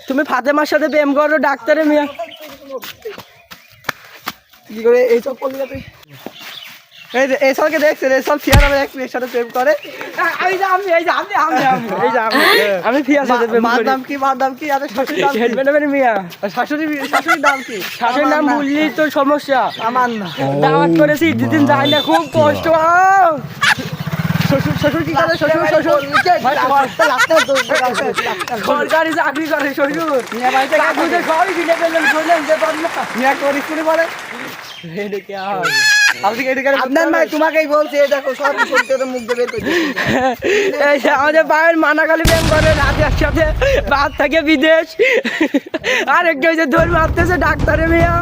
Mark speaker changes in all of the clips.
Speaker 1: তুমি ফাতেমার সাথে প্রেম করো ডাক্তারে মিয়া
Speaker 2: কি করে এইসব করলি তুই? এই সবকে দেখছে সব ফিয়ার আমার এর সাথে প্রেম করে।
Speaker 1: আমি ফিয়ার সাথে প্রেম
Speaker 2: মার
Speaker 1: করি।
Speaker 2: দাম কি আর শাশুড়ির দাম কি?
Speaker 1: হেডম্যানের মিয়া
Speaker 2: শাশুড়ির দাম কি?
Speaker 1: শাশুড়ির নাম বললি তো সমস্যা।
Speaker 2: আমার না।
Speaker 1: দাওয়াত করেছি দুদিন যাই না খুব কষ্ট।
Speaker 2: শ্বশুর কি করে? শ্বশুর
Speaker 1: সরকারি চাকরি করে শ্বশুর। কাকুকে সবই কিনে ফেললেন বললেন যে
Speaker 2: মিয়া করিস করে বলে আপনার ভাই তোমাকেই বলছে দেখো সব তোর মুখ দিয়ে বের করে
Speaker 1: এই যে আমাদের বাইরের মানাকালি প্রেম করে রাতের সাথে বাদ থেকে বিদেশ। আর একটু যে দৌড় মারতেছে ডাক্তারে মিয়া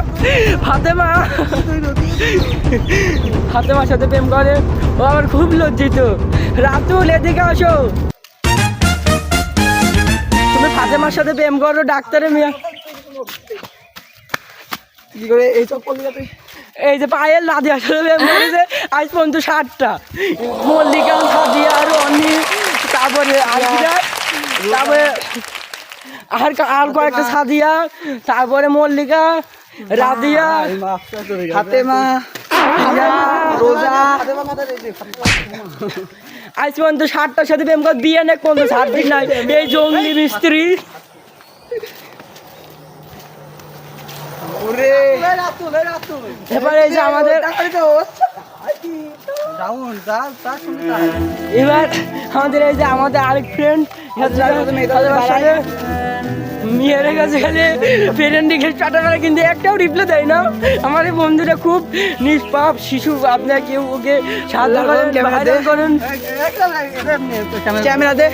Speaker 1: ফাতেমার সাথে প্রেম করে। ও আমার খুব লজ্জিত। রাতুল এদিকে আসো। তুমি ফাতেমার সাথে প্রেম করো ডাক্তারে মিয়া।
Speaker 2: কি করে এইসব করলি তুই?
Speaker 1: এই যে পায়েল নাদিয়ার সাথে প্রেম করেছে আজ পর্যন্ত 60টা। মল্লিকা সাদিয়া আর অনি তারপরে তারপরে আর কয়েকটা সাদিয়া তারপরে মল্লিকা রাদিয়া
Speaker 2: ফাতেমা রোজা
Speaker 1: আজ পর্যন্ত 60টার সাথে প্রেম করে বিয়ে নেই কোনো ছাড় দিন নাই। এই জঙ্গলি মিস্ত্রি এবার এই যে আমাদের এবার আমাদের এই যে আমাদের আরেক ফ্রেন্ড মেয়ের কাছে খালি ফ্রেন্ড স্টার্টার করে কিন্তু একটাও রিপ্লাই দেয় না। আমার এই বন্ধুটা খুব নিষ্পাপ শিশু। আপনার কেউ ওকে সাহায্য করেন, ভাইরাল করেন,
Speaker 2: ক্যামেরা দে।